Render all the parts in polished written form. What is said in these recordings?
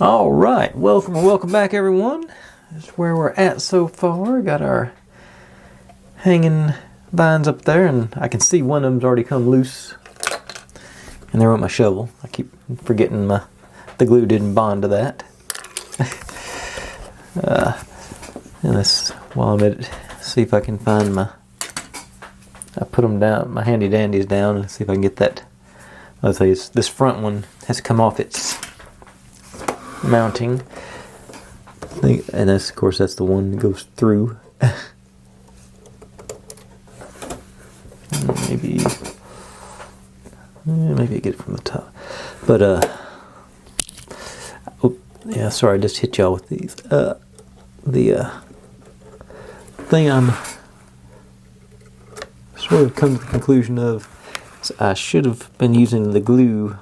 All right, welcome back, everyone. This is where we're at so far. Got our hanging vines up there, and I can see one of them's already come loose. And there went my shovel. I keep forgetting the glue didn't bond to that. And this, while I'm at it, see if I can find I put them down, my handy dandies down, and see if I can get that. Let's say this front one has come off its mounting, and that's, of course, that's the one that goes through. maybe I get it from the top, but oh, yeah, sorry, I just hit y'all with these. The thing I'm sort of come to the conclusion of is I should have been using the glue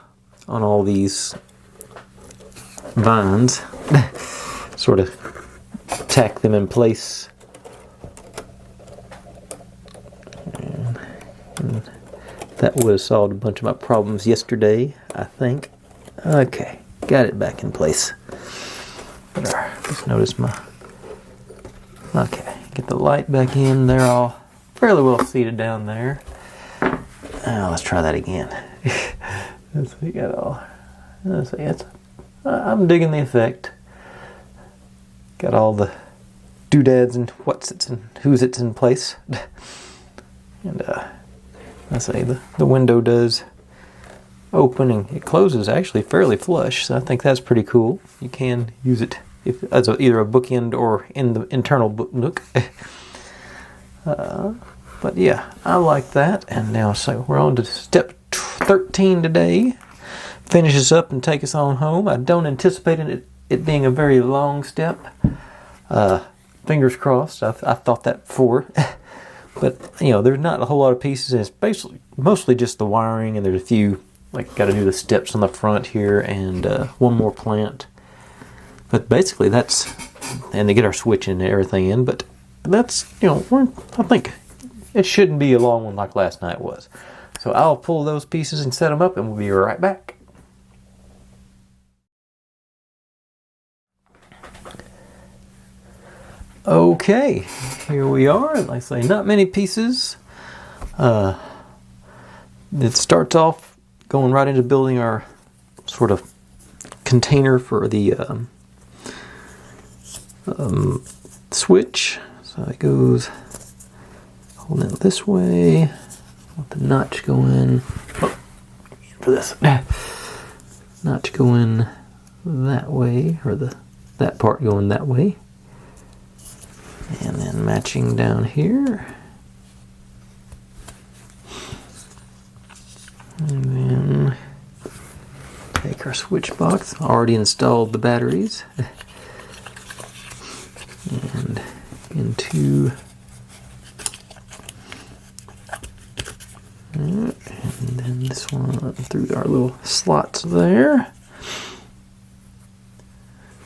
on all these vines, sort of tack them in place. And that would have solved a bunch of my problems yesterday, I think. Okay, got it back in place. Just notice okay, get the light back in. They're all fairly well seated down there. Let's try that again. We got all. Let's see, I'm digging the effect. Got all the doodads and what's it's and who's it's in place. And let's say the window does open and it closes actually fairly flush, so I think that's pretty cool. You can use it as either a bookend or in the internal nook. But yeah, I like that. And now, so we're on to step 13 today. Finish this up and take us on home. I don't anticipate it being a very long step. Fingers crossed. I thought that before. But, there's not a whole lot of pieces. It's basically mostly just the wiring, and there's a few, got to do the steps on the front here and one more plant. But basically that's, and to get our switch and everything in. But that's, I think it shouldn't be a long one like last night was. So I'll pull those pieces and set them up, and we'll be right back. Okay, here we are. Like I say, not many pieces. It starts off going right into building our sort of container for the switch. So it goes holding it this way. Let the notch go in. Oh, for this notch go in that way, or that part going that way. And then matching down here. And then take our switch box. Already installed the batteries. And into. And then this one through our little slots there.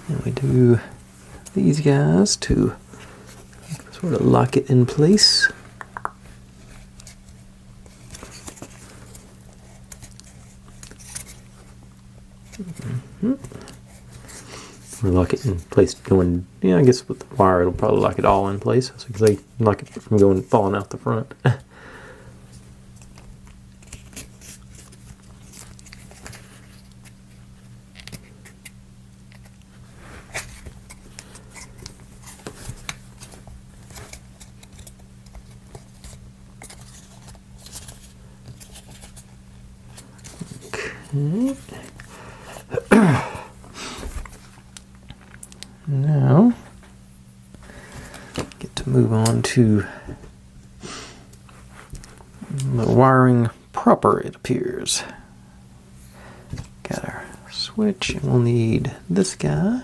And we do these guys to sort of lock it in place. Or lock it in place going, I guess with the wire it'll probably lock it all in place, so they lock it from falling out the front. Okay. Now, get to move on to the wiring proper, it appears. Got our switch, and we'll need this guy.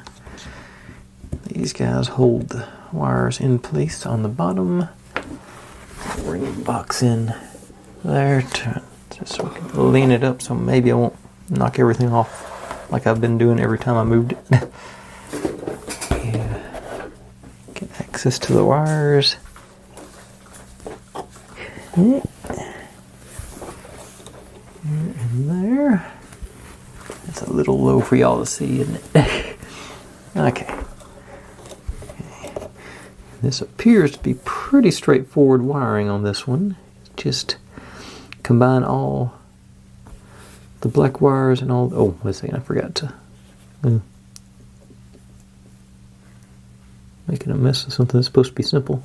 These guys hold the wires in place on the bottom. Bring the box in there just so we can lean it up, so maybe I won't knock everything off like I've been doing every time I moved it. Get access to the wires. Here and there. That's a little low for y'all to see, isn't it? Okay. This appears to be pretty straightforward wiring on this one. Just combine all the black wires and all. Oh, wait a second, I forgot to making a mess of something that's supposed to be simple.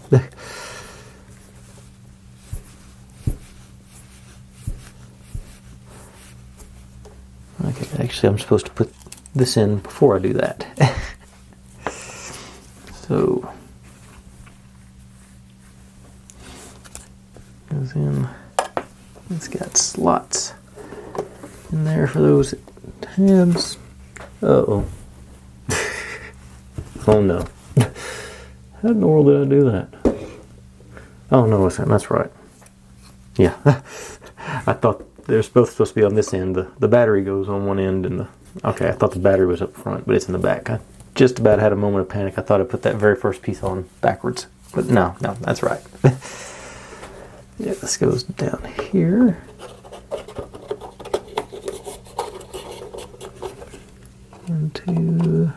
Okay, actually, I'm supposed to put this in before I do that. So. Goes in. It's got slots in there for those tabs. Uh-oh. Oh no. How in the world did I do that? Oh no, that's right. Yeah. I thought they're both supposed to be on this end. The battery goes on one end and okay, I thought the battery was up front, but it's in the back. I just about had a moment of panic. I thought I put that very first piece on backwards. But no, that's right. Yeah, this goes down here. Into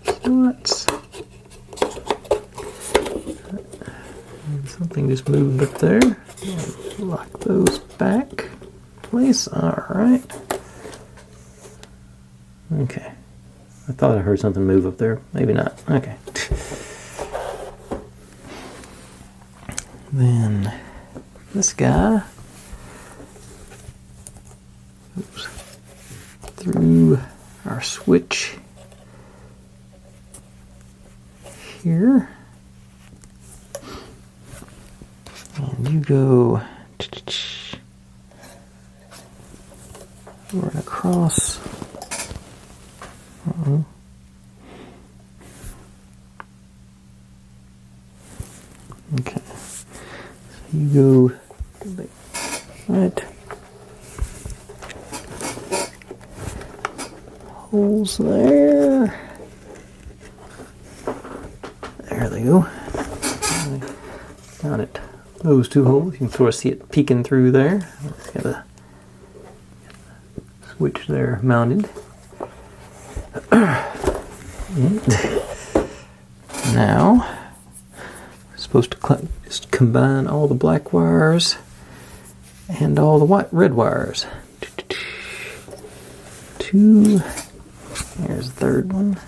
slots. And something just moved up there. Lock those back in place. Alright. Okay. I thought I heard something move up there. Maybe not. Okay. Then this guy goes through our switch here. And you go right across. Okay. You go right, holes there. There they go. Got it. Those two holes. You can sort of see it peeking through there. It's got a switch there mounted. Now, supposed to just combine all the black wires and all the red wires. Two. Here's the third one.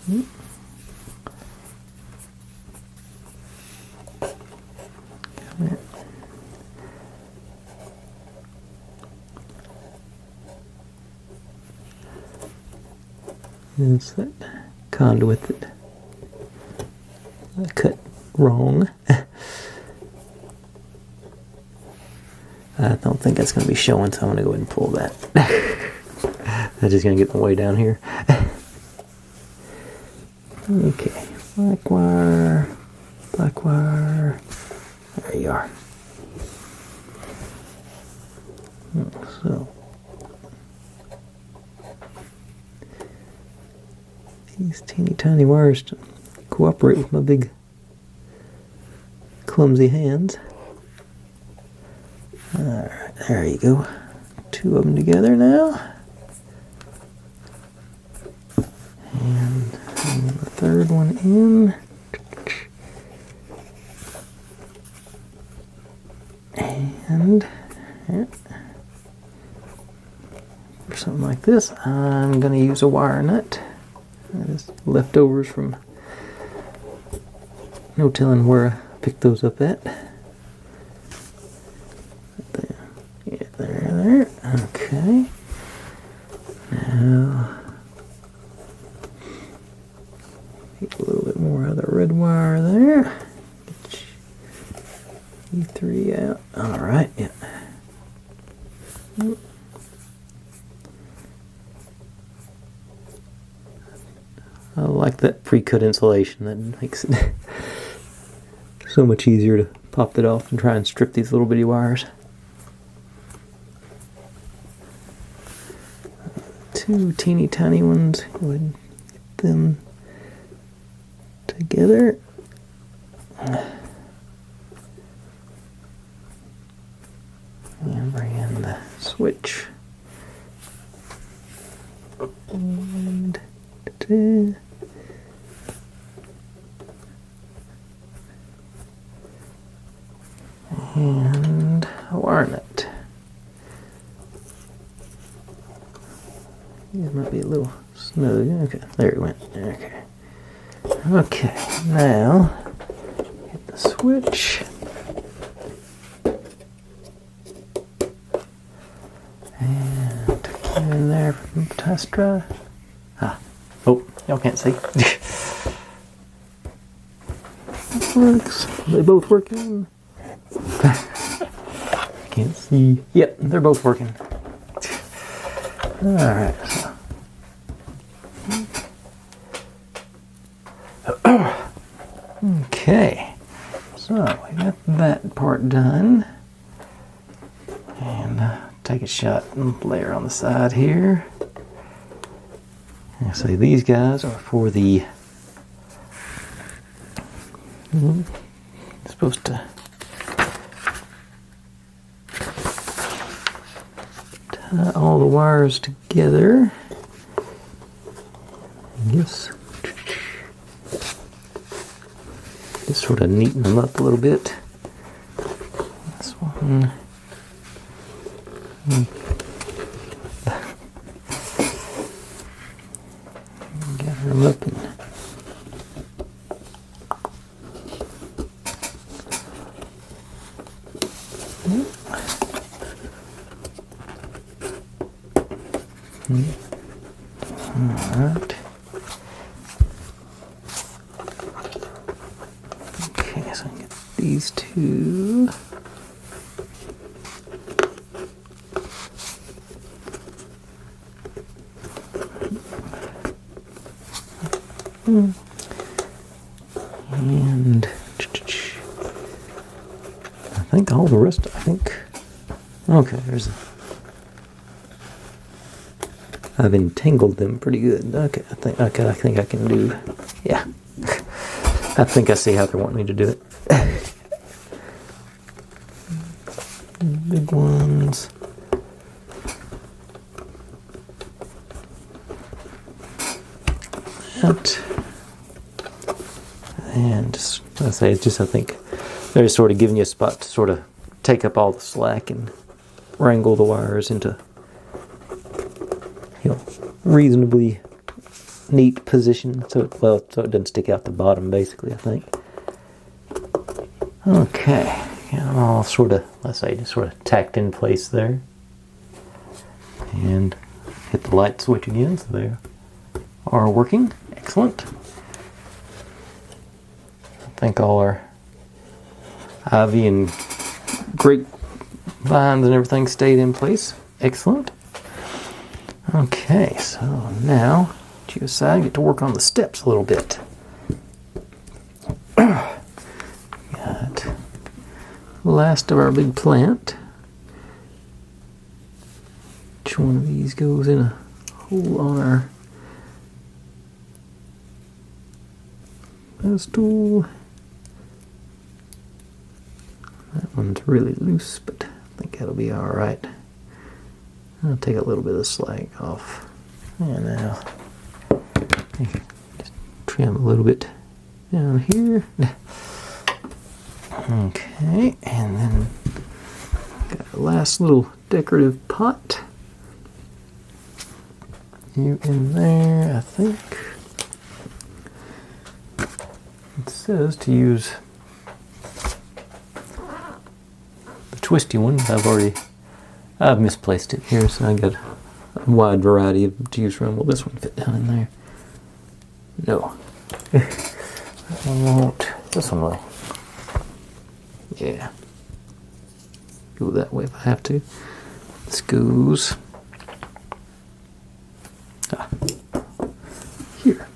Come here. It's that conduit that I cut wrong. I don't think that's going to be showing, so I'm going to go ahead and pull that. That's just going to get in the way down here. Okay, black wire, black wire. There you are. So. These teeny tiny wires to cooperate with my big clumsy hands. Alright, there you go. Two of them together now. And the third one in. And yeah. For something like this, I'm going to use a wire nut. Just leftovers from no telling where I picked those up at. Yeah, there. Okay. Now, take a little bit more of the red wire there. Get you three out. All right. Yeah. I like that pre-cut insulation. That makes it so much easier to pop that off and try and strip these little bitty wires. Two teeny tiny ones. Go ahead and get them together. switch. And a wire nut. It might be a little snug. Okay, there it went. Okay. Okay, now hit the switch. And get in there for the test drive. Oh, y'all can't see. Works. They both working. Can't see. Yep, they're both working. Alright. Okay. So we got that part done. And take a shot and layer on the side here. And so these guys are for the supposed to tie all the wires together. I guess just sort of neaten them up a little bit. This one. Gather them up and alright. Okay, so I can get these two. And I think all the rest, okay, I've entangled them pretty good. Okay, I think I can do, yeah. I think I see how they're wanting me to do it. Big ones. That. And just, I think they're just sort of giving you a spot to sort of take up all the slack and wrangle the wires into, reasonably neat position, so it doesn't stick out the bottom, basically, I think. Okay, and I'm all sort of, just sort of tacked in place there. And hit the light switch again, so they are working. Excellent. I think all our ivy and grapevines and everything stayed in place. Excellent. Okay, so now to your side, get to work on the steps a little bit. Got the last of our big plant. Each one of these goes in a hole on our pedestal. That one's really loose, but I think that'll be alright. I'll take a little bit of the slack off. And now just trim a little bit down here. Okay, and then got a last little decorative pot. You in there, I think. It says to use the twisty one. I've misplaced it here, so I got a wide variety of to choose from. Will this one fit down in there? No. That one won't. This one will. Yeah. Go that way if I have to. This goes here.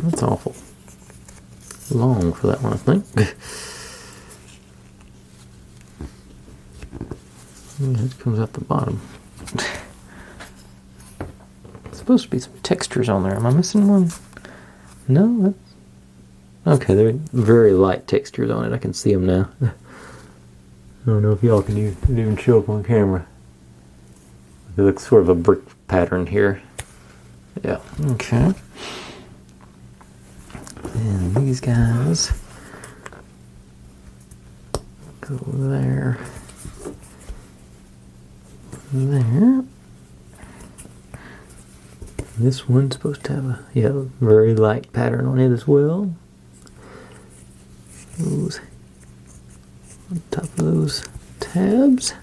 That's awful long for that one, I think. It comes out the bottom. It's supposed to be some textures on there. Am I missing one? No? Okay, there are very light textures on it. I can see them now. I don't know if y'all can even show up on camera. It looks sort of a brick pattern here. Yeah, okay. And these guys go there. There. This one's supposed to have a very light pattern on it as well. Those on top of those tabs.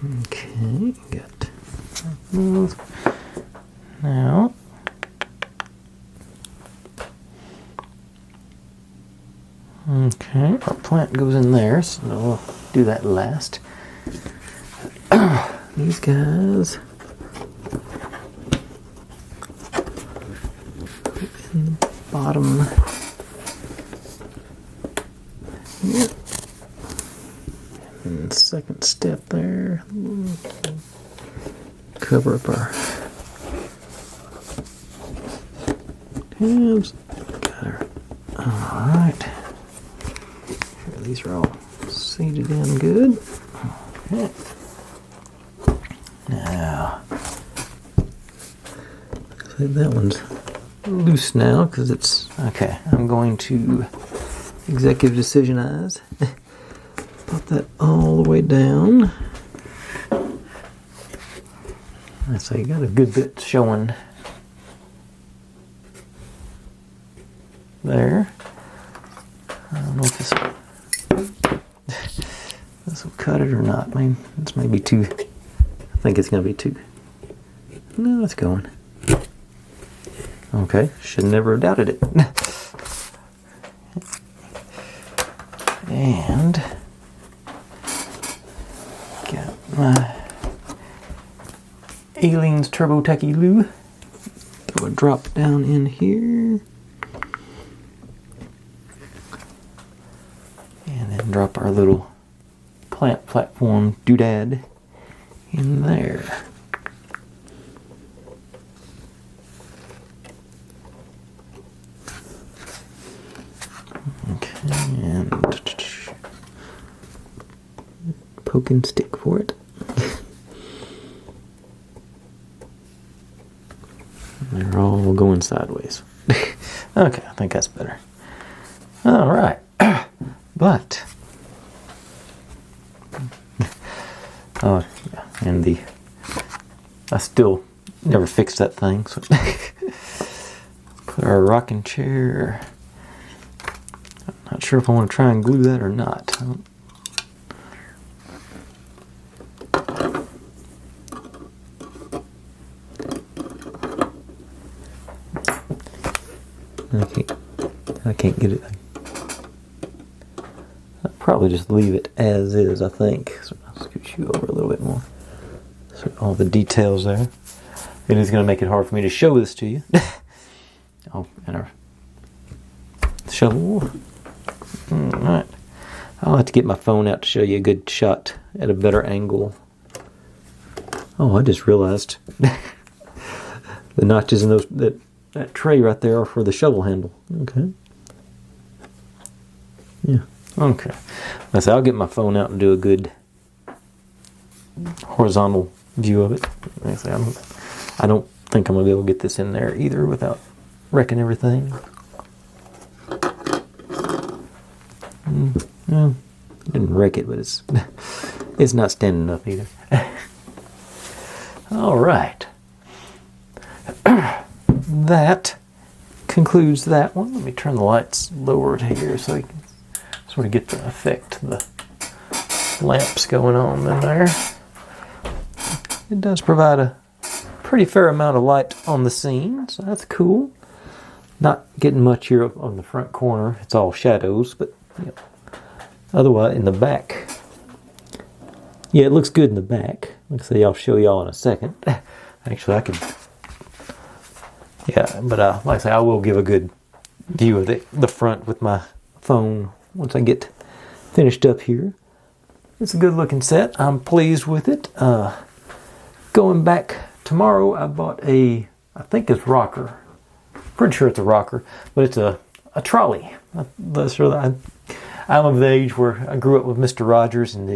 Okay, got those. Now okay, our plant goes in there, so we'll do that last. These guys in the bottom here. And second step there. Cover up our tabs. Got her. Alright. These are all seated in good. Okay. Now, looks like that one's loose now because it's okay. I'm going to executive decisionize. Pop that all the way down. So you got a good bit showing there. I don't know if this will cut it or not. I mean, this may be too. I think it's going to be too. No, it's going. Okay, should never have doubted it. And got my Aliens Turbo Techie Loo. Throw a drop down in here. And then drop our little plant platform doodad in there. Okay, and poke and stick for it. They're all going sideways. Okay, I think that's better. All right, but oh yeah, and I still never fixed that thing. So put our rocking chair. I'm not sure if I want to try and glue that or not. I can't get it. I'll probably just leave it as is, I think. So I'll scoot you over a little bit more. So all the details there. It is going to make it hard for me to show this to you. Oh, and our shovel. Alright. I'll have to get my phone out to show you a good shot at a better angle. Oh, I just realized the notches in that tray right there are for the shovel handle. Okay. Yeah. Okay. So I'll get my phone out and do a good horizontal view of it. I don't think I'm going to be able to get this in there either without wrecking everything. Yeah, didn't wreck it, but it's not standing up either. All right. That concludes that one. Let me turn the lights lower to here so you can sort of get the effect of the lamps going on in there. It does provide a pretty fair amount of light on the scene, so that's cool. Not getting much here on the front corner. It's all shadows, but yeah. Otherwise, in the back, yeah, it looks good in the back. Like I say, I'll show y'all in a second. Actually, I could, yeah, but like I say, I will give a good view of the front with my phone once I get finished up here. It's a good looking set. I'm pleased with it. Going back tomorrow I bought I think it's rocker. Pretty sure it's a rocker, but it's a trolley. I'm of the age where I grew up with Mr. Rogers, and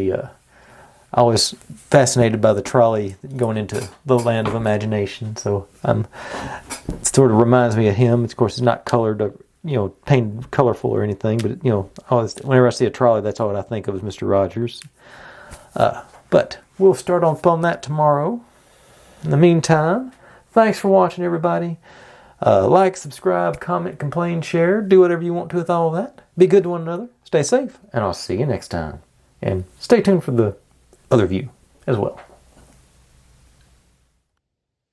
I was fascinated by the trolley going into the land of imagination. So it sort of reminds me of him. Of course, it's not colored, painted colorful or anything, but whenever I see a trolley, that's all I think of is Mr. Rogers. But we'll start on that tomorrow. In the meantime, thanks for watching, everybody. Like, subscribe, comment, complain, share. Do whatever you want to with all of that. Be good to one another. Stay safe. And I'll see you next time. And stay tuned for the other view as well.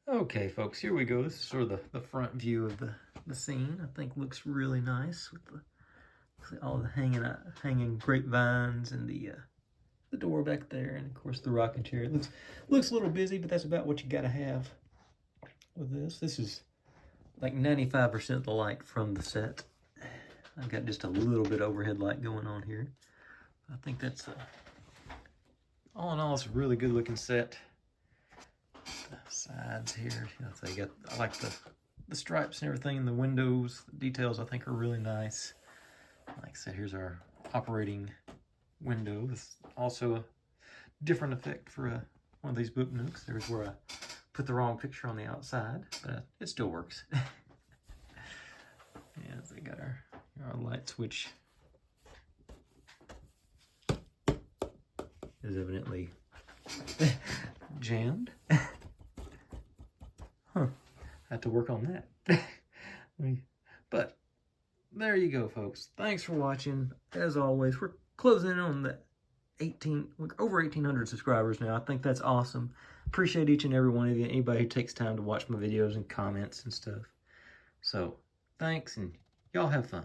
Okay, folks, here we go. This is sort of the front view of the scene. I think looks really nice with all the hanging grapevines and the door back there, and of course the rocking chair. It looks a little busy, but that's about what you got to have with this. This is like 95% of the light from the set. I've got just a little bit overhead light going on here. I think that's all in all, it's a really good looking set. The sides here, I like the stripes and everything in the windows. The details I think are really nice. Like I said, here's our operating window. It's also a different effect for one of these book nooks. There's where I put the wrong picture on the outside, but it still works. Yeah, so we got our light switch is evidently jammed. Huh. I have to work on that. But there you go, folks. Thanks for watching. As always, we're closing in on the over 1,800 subscribers now. I think that's awesome. Appreciate each and every one of you. Anybody who takes time to watch my videos and comments and stuff. So, thanks, and y'all have fun.